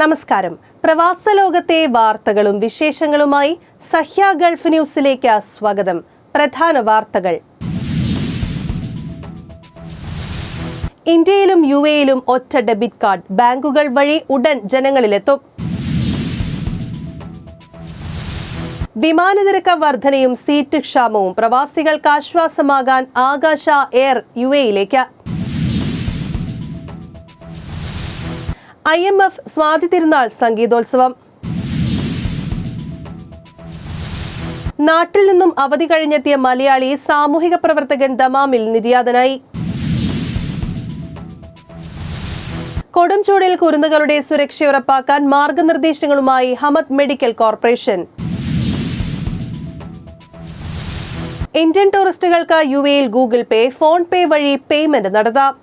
നമസ്കാരം. പ്രവാസ ലോകത്തെ വാർത്തകളും വിശേഷങ്ങളുമായി സഹ്യ ഗൾഫ് ന്യൂസിലേക്ക് സ്വാഗതം. പ്രധാന വാർത്തകൾ. ഇന്ത്യയിലും യുഎഇയിലും ഒറ്റ ഡെബിറ്റ് കാർഡ്, ബാങ്കുകൾ വഴി ഉടൻ ജനങ്ങളിലെത്തും. വിമാനനിരക്ക് വർധനയും സീറ്റ് ക്ഷാമവും പ്രവാസികൾക്ക് ആശ്വാസമാകാൻ ആകാശ എയർ യുഎഇയിലേക്ക്. IMF സ്വാതി തിരുനാൾ സംഗീതോത്സവം. നാട്ടിൽ നിന്നും അവധി കഴിഞ്ഞെത്തിയ മലയാളി സാമൂഹിക പ്രവർത്തകൻ ദമാമിൽ നിര്യാതനായി. കൊടും ചൂടിൽ കുരുന്നുകളുടെ സുരക്ഷ ഉറപ്പാക്കാൻ മാർഗനിർദ്ദേശങ്ങളുമായി ഹമദ് മെഡിക്കൽ കോർപ്പറേഷൻ. ഇന്ത്യൻ ടൂറിസ്റ്റുകൾക്ക് യുഎഇയിൽ ഗൂഗിൾ പേ, ഫോൺ പേ വഴി പേയ്മെന്റ് നടത്താം.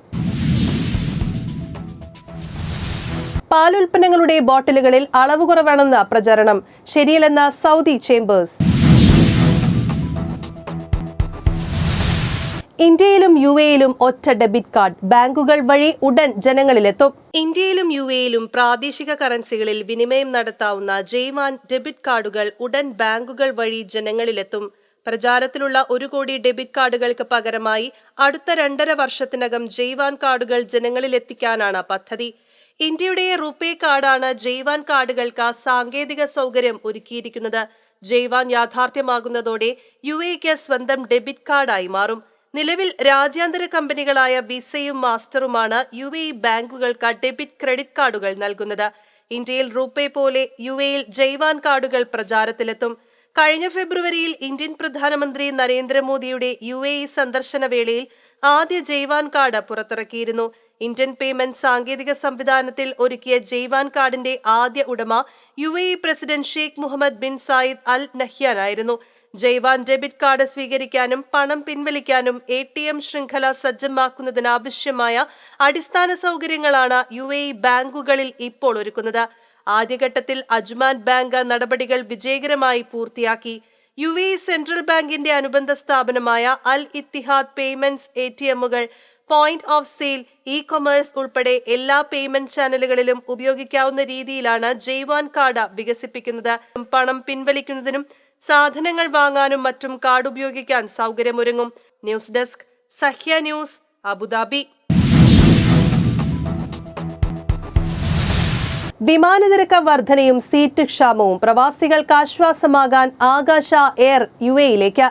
പാലുൽപ്പന്നങ്ങളുടെ ബോട്ടിലുകളിൽ അളവ് കുറവാണെന്ന പ്രചരണം ശരിയല്ലെന്ന സൗദി ചേംബേഴ്സ്. ഇന്ത്യയിലും യുഎഇയിലും ഒറ്റ ഡെബിറ്റ് കാർഡ്, ബാങ്കുകൾ വഴി ഉടൻ ജനങ്ങളിലെത്തും. ഇന്ത്യയിലും യുഎഇയിലും പ്രാദേശിക കറൻസികളിൽ വിനിമയം നടത്താവുന്ന ജയ്വാൻ ഡെബിറ്റ് കാർഡുകൾ ഉടൻ ബാങ്കുകൾ വഴി ജനങ്ങളിലെത്തും. പ്രചാരത്തിലുള്ള 1 കോടി ഡെബിറ്റ് കാർഡുകൾക്ക് പകരമായി അടുത്ത 2.5 വർഷത്തിനകം ജയ്വാൻ കാർഡുകൾ ജനങ്ങളിലെത്തിക്കാനാണ് പദ്ധതി. ഇന്ത്യയുടെ റുപേ കാർഡാണ് ജയ്വാൻ കാർഡുകൾക്ക് സാങ്കേതിക സൗകര്യം ഒരുക്കിയിരിക്കുന്നത്. ജയ്വാൻ യാഥാർത്ഥ്യമാകുന്നതോടെ യുഎഇക്ക് സ്വന്തം ഡെബിറ്റ് കാർഡായി മാറും. നിലവിൽ രാജ്യാന്തര കമ്പനികളായ വിസയും മാസ്റ്ററുമാണ് യുഎഇ ബാങ്കുകൾക്ക് ഡെബിറ്റ് ക്രെഡിറ്റ് കാർഡുകൾ നൽകുന്നത്. ഇന്ത്യയിൽ റുപേ പോലെ യുഎഇയിൽ ജയ്വാൻ കാർഡുകൾ പ്രചാരത്തിലെത്തും. കഴിഞ്ഞ ഫെബ്രുവരിയിൽ ഇന്ത്യൻ പ്രധാനമന്ത്രി നരേന്ദ്രമോദിയുടെ യുഎഇ സന്ദർശന വേളയിൽ ആദ്യ ജയ്വാൻ കാർഡ് പുറത്തിറക്കിയിരുന്നു. ഇന്ത്യൻ പേയ്മെന്റ് സാങ്കേതിക സംവിധാനത്തിൽ ഒരുക്കിയ ജയ്വാൻ കാർഡിന്റെ ആദ്യ ഉടമ UAE president Sheikh Mohamed bin Zayed Al Nahyan ആയിരുന്നു. ജയ്വാൻ ഡെബിറ്റ് കാർഡ് സ്വീകരിക്കാനും പണം പിൻവലിക്കാനും ATM ശൃംഖല സജ്ജമാക്കുന്നതിനാവശ്യമായ അടിസ്ഥാന സൗകര്യങ്ങളാണ് യുഎഇ ബാങ്കുകളിൽ ഇപ്പോൾ ഒരുക്കുന്നത്. ആദ്യഘട്ടത്തിൽ അജ്മാൻ ബാങ്ക് നടപടികൾ വിജയകരമായി പൂർത്തിയാക്കി. യുഎഇ സെൻട്രൽ ബാങ്കിന്റെ അനുബന്ധ സ്ഥാപനമായ അൽ ഇത്തിഹാദ് പേയ്മെന്റ്സ് ATMകൾ പോയിന്റ് ഓഫ് സെയിൽ, ഇ-കൊമേഴ്സ് ഉൾപ്പെടെ എല്ലാ പേയ്മെന്റ് ചാനലുകളിലും ഉപയോഗിക്കാവുന്ന രീതിയിലാണ് ജയ്വാൻ കാർഡ് വികസിപ്പിക്കുന്നത്. പണം പിൻവലിക്കുന്നതിനും സാധനങ്ങൾ വാങ്ങാനും മറ്റും കാർഡ് ഉപയോഗിക്കാൻ സൗകര്യമൊരുങ്ങും. News desk, Sahya news, Abu Dhabi. വിമാനനിരക്ക് വർധനയും സീറ്റ് ക്ഷാമവും പ്രവാസികൾക്ക് ആശ്വാസമാകാൻ ആകാശ എയർ യുഎഇയിലേക്ക്.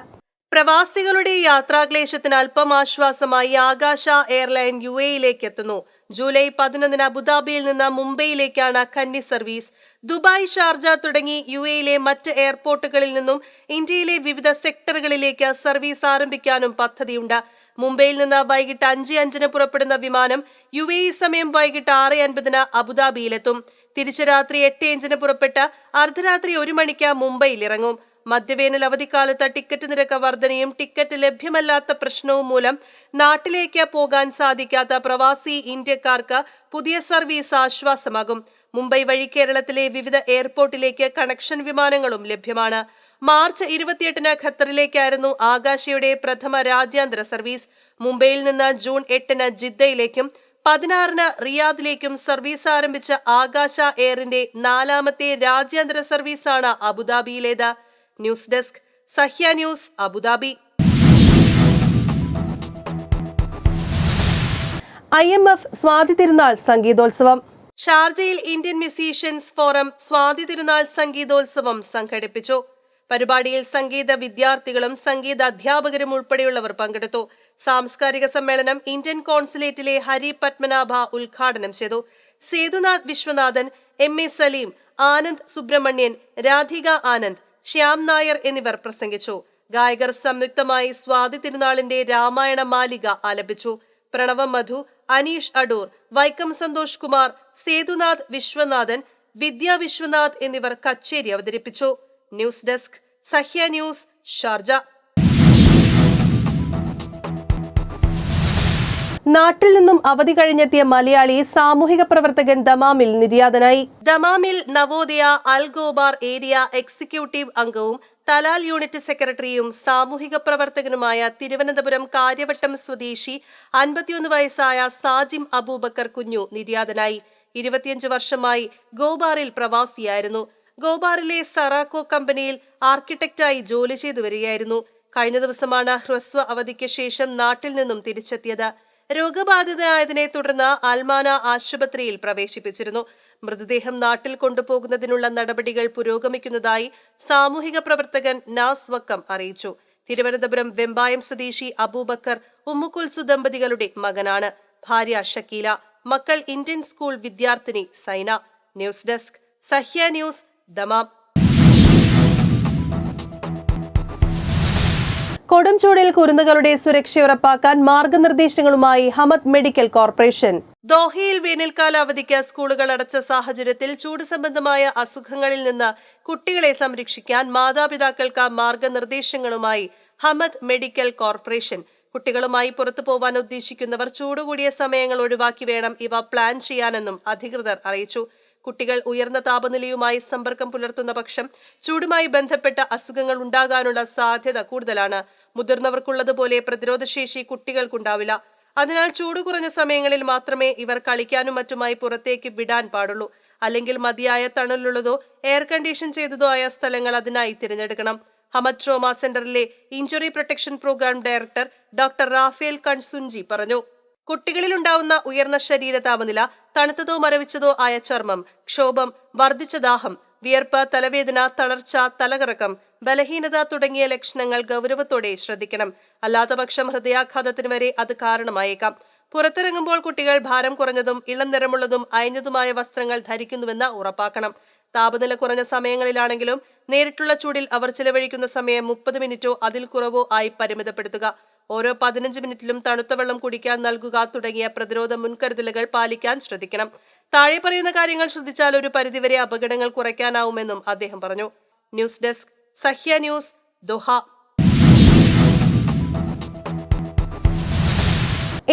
പ്രവാസികളുടെ യാത്രാക്ലേശത്തിന് അല്പം ആശ്വാസമായി ആകാശ എയർലൈൻ യുഎഇയിലേക്ക് എത്തുന്നു. ജൂലൈ 11 അബുദാബിയിൽ നിന്ന് മുംബൈയിലേക്കാണ് കന്നി സർവീസ്. ദുബായ്, ഷാർജ തുടങ്ങി യുഎഇയിലെ മറ്റ് എയർപോർട്ടുകളിൽ നിന്നും ഇന്ത്യയിലെ വിവിധ സെക്ടറുകളിലേക്ക് സർവീസ് ആരംഭിക്കാനും പദ്ധതിയുണ്ട്. മുംബൈയിൽ നിന്ന് വൈകിട്ട് 5:05 പുറപ്പെടുന്ന വിമാനം യുഎഇ സമയം വൈകിട്ട് 6:50 അബുദാബിയിലെത്തും. തിരിച്ച് രാത്രി 8:05 പുറപ്പെട്ട് അർദ്ധരാത്രി 1 മണിക്ക് മുംബൈയിൽ ഇറങ്ങും. മധ്യവേനൽ അവധിക്കാലത്ത് ടിക്കറ്റ് നിരക്ക് വർധനയും ടിക്കറ്റ് ലഭ്യമല്ലാത്ത പ്രശ്നവും മൂലം നാട്ടിലേക്ക് പോകാൻ സാധിക്കാത്ത പ്രവാസി ഇന്ത്യക്കാർക്ക് പുതിയ സർവീസ് ആശ്വാസമാകും. മുംബൈ വഴി കേരളത്തിലെ വിവിധ എയർപോർട്ടിലേക്ക് കണക്ഷൻ വിമാനങ്ങളും ലഭ്യമാണ്. മാർച്ച് 28 ഖത്തറിലേക്കായിരുന്നു ആകാശയുടെ പ്രഥമ രാജ്യാന്തര സർവീസ്. മുംബൈയിൽ നിന്ന് ജൂൺ 8 ജിദ്ദയിലേക്കും 16 റിയാദിലേക്കും സർവീസ് ആരംഭിച്ച ആകാശ എയറിന്റെ 4ാമത്തെ രാജ്യാന്തര സർവീസാണ് അബുദാബിയിലേത്. News desk, Sahya news, Abu Dhabi. IMF Swathi Thirunal സംഗീതോത്സവം. ഷാർജയിൽ Indian musicians forum Swathi Thirunal സംഗീതോത്സവം സംഘടിപ്പിച്ചു. പരിപാടിയിൽ സംഗീത വിദ്യാർത്ഥികളും സംഗീത അധ്യാപകരും ഉൾപ്പെടെയുള്ളവർ പങ്കെടുത്തു. സാംസ്കാരിക സമ്മേളനം ഇന്ത്യൻ കോൺസുലേറ്റിലെ ഹരി പത്മനാഭ ഉദ്ഘാടനം ചെയ്തു. സേതുനാഥ് വിശ്വനാഥൻ, MA സലീം, ആനന്ദ് സുബ്രഹ്മണ്യൻ, രാധിക ആനന്ദ്, ശ്യാം നായർ എന്നിവർ പ്രസംഗിച്ചു. ഗായകർ സംയുക്തമായി സ്വാതി തിരുനാളിന്റെ രാമായണ മാലിക ആലപിച്ചു. പ്രണവ മധു, അനീഷ് അടൂർ, വൈക്കം സന്തോഷ് കുമാർ, സേതുനാഥ് വിശ്വനാഥൻ, വിദ്യ വിശ്വനാഥ് എന്നിവർ കച്ചേരി അവതരിപ്പിച്ചു. News desk, Sahya news, Sharjah. നാട്ടിൽ നിന്നും അവധി കഴിഞ്ഞെത്തിയ മലയാളി സാമൂഹിക പ്രവർത്തകൻ ദമാമിൽ നിര്യാതനായി. ദമാമിൽ നവോദയ അൽ ഗോബാർ ഏരിയ എക്സിക്യൂട്ടീവ് അംഗവും തലാൽ യൂണിറ്റ് സെക്രട്ടറിയും സാമൂഹിക പ്രവർത്തകനുമായ തിരുവനന്തപുരം കാര്യവട്ടം സ്വദേശി 51 വയസ്സായ സാജിം അബൂബക്കർ കുഞ്ഞു നിര്യാതനായി. 25 വർഷമായി ഗോബാറിൽ പ്രവാസിയായിരുന്നു. ഗോബാറിലെ സറാക്കോ കമ്പനിയിൽ ആർക്കിടെക്റ്റായി ജോലി ചെയ്തു വരികയായിരുന്നു. കഴിഞ്ഞ ദിവസമാണ് ഹ്രസ്വ അവധിക്ക് ശേഷം നാട്ടിൽ നിന്നും തിരിച്ചെത്തിയത്. രോഗബാധിതനായതിനെ തുടർന്ന് അൽമാന ആശുപത്രിയിൽ പ്രവേശിപ്പിച്ചിരുന്നു. മൃതദേഹം നാട്ടിൽ കൊണ്ടുപോകുന്നതിനുള്ള നടപടികൾ പുരോഗമിക്കുന്നതായി സാമൂഹിക പ്രവർത്തകൻ നാസ് വക്കം അറിയിച്ചു. തിരുവനന്തപുരം വെമ്പായം സ്വദേശി അബൂബക്കർ ഉമ്മുകുൽസു ദമ്പതികളുടെ മകനാണ്. ഭാര്യ ഷക്കീല, മക്കൾ ഇന്ത്യൻ സ്കൂൾ വിദ്യാർത്ഥിനി Saina. News desk Sahya news, Dammam. കൊടും ചൂടിൽ കുരുന്നുകളുടെ സുരക്ഷ ഉറപ്പാക്കാൻ മാർഗനിർദ്ദേശങ്ങളുമായി ഹമദ് മെഡിക്കൽ കോർപ്പറേഷൻ. ദോഹയിൽ വേനൽക്കാല അവധിക്ക് സ്കൂളുകൾ അടച്ച സാഹചര്യത്തിൽ ചൂട് സംബന്ധമായ അസുഖങ്ങളിൽ നിന്ന് കുട്ടികളെ സംരക്ഷിക്കാൻ മാതാപിതാക്കൾക്ക് മാർഗനിർദ്ദേശങ്ങളുമായി ഹമദ് മെഡിക്കൽ കോർപ്പറേഷൻ. കുട്ടികളുമായി പുറത്തു പോവാൻ ഉദ്ദേശിക്കുന്നവർ ചൂടുകൂടിയ സമയങ്ങൾ ഒഴിവാക്കി വേണം ഇവ പ്ലാൻ ചെയ്യാനെന്നും അധികൃതർ അറിയിച്ചു. കുട്ടികൾ ഉയർന്ന താപനിലയുമായി സമ്പർക്കം പുലർത്തുന്ന പക്ഷം ചൂടുമായി ബന്ധപ്പെട്ട അസുഖങ്ങൾ ഉണ്ടാകാനുള്ള സാധ്യത കൂടുതലാണ്. മുതിർന്നവർക്കുള്ളതുപോലെ പ്രതിരോധശേഷി കുട്ടികൾക്കുണ്ടാവില്ല. അതിനാൽ ചൂട് കുറഞ്ഞ സമയങ്ങളിൽ മാത്രമേ ഇവർ കളിക്കാനും മറ്റുമായി പുറത്തേക്ക് വിടാൻ പാടുള്ളൂ. അല്ലെങ്കിൽ മതിയായ തണലുള്ളതോ എയർ കണ്ടീഷൻ ചെയ്തതോ ആയ സ്ഥലങ്ങൾ അതിനായി തിരഞ്ഞെടുക്കണം. ഹമദ് ട്രോമ സെന്ററിലെ injury protection programme director doctor Rafael Consunji പറഞ്ഞു. കുട്ടികളിൽ ഉണ്ടാവുന്ന ഉയർന്ന ശരീര താപനില, തണുത്തതോ മരവിച്ചതോ ആയ ചർമ്മം, ക്ഷോഭം, വർദ്ധിച്ച ദാഹം, വിയർപ്പ്, തലവേദന, തളർച്ച, തലകറക്കം, ബലഹീനത തുടങ്ങിയ ലക്ഷണങ്ങൾ ഗൗരവത്തോടെ ശ്രദ്ധിക്കണം. അല്ലാത്തപക്ഷം ഹൃദയാഘാതത്തിന് വരെ അത് കാരണമായേക്കാം. പുറത്തിറങ്ങുമ്പോൾ കുട്ടികൾ ഭാരം കുറഞ്ഞതും ഇളം നിറമുള്ളതും അയഞ്ഞതുമായ വസ്ത്രങ്ങൾ ധരിക്കുന്നുവെന്ന് ഉറപ്പാക്കണം. താപനില കുറഞ്ഞ സമയങ്ങളിലാണെങ്കിലും നേരിട്ടുള്ള ചൂടിൽ അവർ ചിലവഴിക്കുന്ന സമയം 30 മിനിറ്റോ അതിൽ കുറവോ ആയി പരിമിതപ്പെടുത്തുക. ഓരോ 15 മിനിറ്റിലും തണുത്ത വെള്ളം കുടിക്കാൻ നൽകുക തുടങ്ങിയ പ്രതിരോധ മുൻകരുതലുകൾ പാലിക്കാൻ ശ്രദ്ധിക്കണം. താഴെ പറയുന്ന കാര്യങ്ങൾ ശ്രദ്ധിച്ചാൽ ഒരു പരിധിവരെ അപകടങ്ങൾ കുറയ്ക്കാനാവുമെന്നും അദ്ദേഹം പറഞ്ഞു. News desk Sahya news, Doha.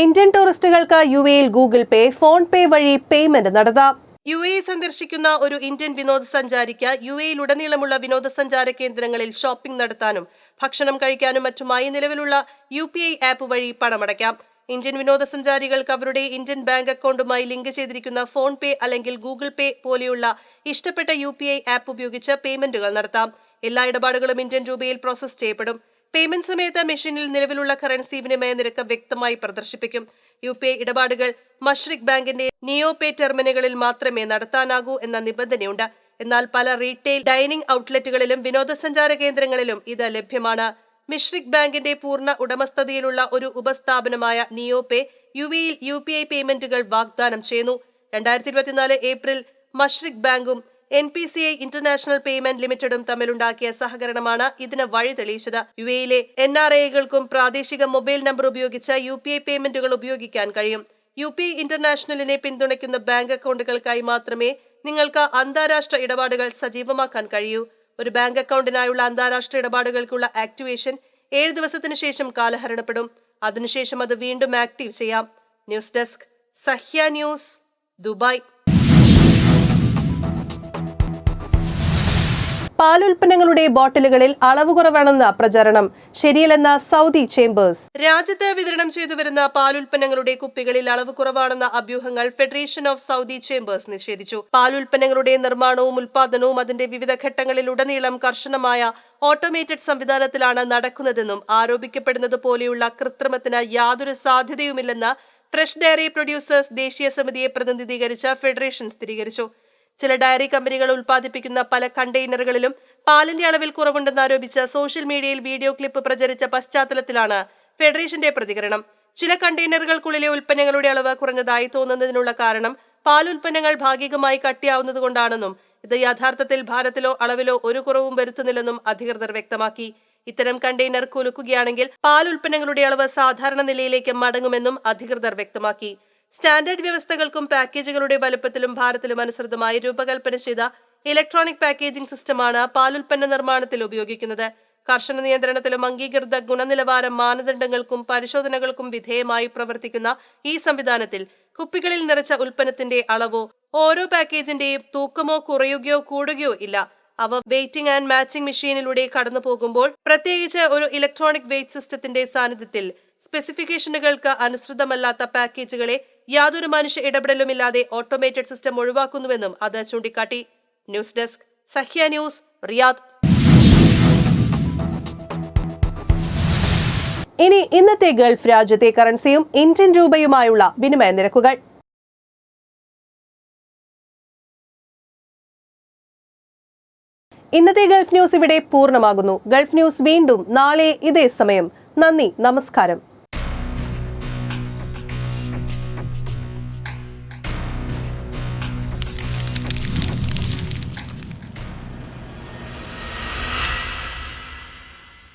Indian ടൂറിസ്റ്റുകൾക്ക് യുഎഇയിൽ ഗൂഗിൾ പേ, ഫോൺ പേ വഴി പേയ്മെന്റ് നടത്താം. യുഎഇ സന്ദർശിക്കുന്ന ഒരു ഇന്ത്യൻ വിനോദസഞ്ചാരിക്ക് യുഎഇയിലുടനീളമുള്ള വിനോദസഞ്ചാര കേന്ദ്രങ്ങളിൽ ഷോപ്പിംഗ് നടത്താനും ഭക്ഷണം കഴിക്കാനും മറ്റുമായി നിലവിലുള്ള UPI ആപ്പ് വഴി പണമടയ്ക്കാം. ഇന്ത്യൻ വിനോദസഞ്ചാരികൾക്ക് അവരുടെ ഇന്ത്യൻ ബാങ്ക് അക്കൗണ്ടുമായി ലിങ്ക് ചെയ്തിരിക്കുന്ന ഫോൺ പേ അല്ലെങ്കിൽ ഗൂഗിൾ പേ പോലെയുള്ള ഇഷ്ടപ്പെട്ട UPI ആപ്പ് ഉപയോഗിച്ച് പേയ്മെന്റുകൾ നടത്താം. എല്ലാ ഇടപാടുകളും ഇന്ത്യൻ രൂപയിൽ പ്രോസസ് ചെയ്യപ്പെടും. പേയ്മെന്റ് സമയത്ത് മെഷീനിൽ നിലവിലുള്ള കറൻസി വിനിമയ നിരക്ക് വ്യക്തമായി പ്രദർശിപ്പിക്കും. UPI ഇടപാടുകൾ മഷ്രിഖ് ബാങ്കിന്റെ നിയോ പേ ടെർമിനലുകളിൽ മാത്രമേ നടത്താനാകൂ എന്ന നിബന്ധനയുണ്ട്. എന്നാൽ പല റീറ്റെയിൽ ഡൈനിങ് ഔട്ട്ലെറ്റുകളിലും വിനോദസഞ്ചാര കേന്ദ്രങ്ങളിലും ഇത് ലഭ്യമാണ്. മഷ്രിഖ് ബാങ്കിന്റെ പൂർണ്ണ ഉടമസ്ഥതയിലുള്ള ഒരു ഉപസ്ഥാപനമായ നിയോ പേ UAEയിൽ UPI പേയ്മെന്റുകൾ വാഗ്ദാനം ചെയ്യുന്നു. 2024 ഏപ്രിൽ മഷ്രിഖ് ബാങ്കും NPCI ഇന്റർനാഷണൽ പേയ്മെന്റ് ലിമിറ്റഡും തമ്മിലുണ്ടാക്കിയ സഹകരണമാണ് ഇതിന് വഴി തെളിയിച്ചത്. UAEയിലെ NRIകൾക്കും പ്രാദേശിക മൊബൈൽ നമ്പർ ഉപയോഗിച്ച് UPI പേയ്മെന്റുകൾ ഉപയോഗിക്കാൻ കഴിയും. UPI ഇന്റർനാഷണലിനെ പിന്തുണയ്ക്കുന്ന ബാങ്ക് അക്കൗണ്ടുകൾക്കായി മാത്രമേ നിങ്ങൾക്ക് അന്താരാഷ്ട്ര ഇടപാടുകൾ സജീവമാക്കാൻ കഴിയൂ. ഒരു ബാങ്ക് അക്കൗണ്ടിനായുള്ള അന്താരാഷ്ട്ര ഇടപാടുകൾക്കുള്ള ആക്ടിവേഷൻ 7 ദിവസത്തിന് ശേഷം കാലഹരണപ്പെടും. അതിനുശേഷം അത് വീണ്ടും ആക്റ്റീവ് ചെയ്യാം. News desk Sahya news, Dubai. പാലുൽപ്പന്നങ്ങളുടെ ബോട്ടിലുകളിൽ അളവ് കുറവാണെന്ന പ്രചാരണം ശരിയല്ലെന്ന സൗദി ചേംബേഴ്സ്. രാജ്യത്ത് വിതരണം ചെയ്തുവരുന്ന പാലുൽപ്പന്നങ്ങളുടെ കുപ്പികളിൽ അളവ് കുറവാണെന്ന അഭ്യൂഹങ്ങൾ ഫെഡറേഷൻ ഓഫ് സൗദി ചേംബേഴ്സ് നിഷേധിച്ചു. പാലുൽപ്പന്നങ്ങളുടെ നിർമ്മാണവും ഉൽപാദനവും അതിന്റെ വിവിധ ഘട്ടങ്ങളിലുടനീളം കർശനമായ ഓട്ടോമേറ്റഡ് സംവിധാനത്തിലാണ് നടക്കുന്നതെന്നും ആരോപിക്കപ്പെടുന്നത് പോലെയുള്ള കൃത്രിമത്തിന് യാതൊരു സാധ്യതയുമില്ലെന്ന് ഫ്രഷ് ഡയറി പ്രൊഡ്യൂസേഴ്സ് ദേശീയ സമിതിയെ പ്രതിനിധീകരിച്ച ഫെഡറേഷൻ സ്ഥിരീകരിച്ചു. ചില ഡയറി കമ്പനികൾ ഉൽപ്പാദിപ്പിക്കുന്ന പല കണ്ടെയ്നറുകളിലും പാലിന്റെ അളവിൽ കുറവുണ്ടെന്ന് ആരോപിച്ച് സോഷ്യൽ മീഡിയയിൽ വീഡിയോ ക്ലിപ്പ് പ്രചരിച്ച പശ്ചാത്തലത്തിലാണ് ഫെഡറേഷന്റെ പ്രതികരണം. ചില കണ്ടെയ്നറുകൾക്കുള്ളിലെ ഉൽപ്പന്നങ്ങളുടെ അളവ് കുറഞ്ഞതായി തോന്നുന്നതിനുള്ള കാരണം പാലുൽപ്പന്നങ്ങൾ ഭാഗികമായി കട്ടിയാവുന്നതുകൊണ്ടാണെന്നും ഇത് യഥാർത്ഥത്തിൽ ഭാരത്തിലോ അളവിലോ ഒരു കുറവും വരുത്തുന്നില്ലെന്നും അധികൃതർ വ്യക്തമാക്കി. ഇത്തരം കണ്ടെയ്നർ കുലുക്കുകയാണെങ്കിൽ പാലുൽപ്പന്നങ്ങളുടെ അളവ് സാധാരണ നിലയിലേക്ക് മടങ്ങുമെന്നും അധികൃതർ വ്യക്തമാക്കി. സ്റ്റാൻഡേർഡ് വ്യവസ്ഥകൾക്കും പാക്കേജുകളുടെ വലുപ്പത്തിലും ഭാരത്തിലും അനുസൃതമായി രൂപകൽപ്പന ചെയ്ത ഇലക്ട്രോണിക് പാക്കേജിംഗ് സിസ്റ്റമാണ് പാലുൽപ്പന്ന നിർമ്മാണത്തിൽ ഉപയോഗിക്കുന്നത്. കർശന നിയന്ത്രണത്തിലും അംഗീകൃത ഗുണനിലവാര മാനദണ്ഡങ്ങൾക്കും പരിശോധനകൾക്കും വിധേയമായി പ്രവർത്തിക്കുന്ന ഈ സംവിധാനത്തിൽ കുപ്പികളിൽ നിറച്ച ഉൽപ്പന്നത്തിന്റെ അളവോ ഓരോ പാക്കേജിന്റെയും തൂക്കമോ കുറയുകയോ കൂടുകയോ ഇല്ല. അവ വെയ്റ്റിംഗ് ആൻഡ് മാച്ചിംഗ് മെഷീനിലൂടെ കടന്നു പോകുമ്പോൾ, പ്രത്യേകിച്ച് ഒരു ഇലക്ട്രോണിക് വെയ്റ്റ് സിസ്റ്റത്തിന്റെ സാന്നിധ്യത്തിൽ, സ്പെസിഫിക്കേഷനുകൾക്ക് അനുസൃതമല്ലാത്ത പാക്കേജുകളെ യാതൊരു മനുഷ്യ ഇടപെടലുമില്ലാതെ ഓട്ടോമേറ്റഡ് സിസ്റ്റം ഒഴിവാക്കുന്നുവെന്നും അത് ചൂണ്ടിക്കാട്ടി. News desk, Sahya news, Riyadh. ഇനി ഇന്നത്തെ ഗൾഫ് രാജ്യത്തെ കറൻസിയും ഇന്ത്യൻ രൂപയുമായുള്ള വിനിമയ നിരക്കുകൾ. ഇന്നത്തെ ഗൾഫ് ന്യൂസ് ഇവിടെ പൂർണ്ണമാകുന്നു. ഗൾഫ് ന്യൂസ് വീണ്ടും നാളെ ഇതേ സമയം. നന്ദി, നമസ്കാരം.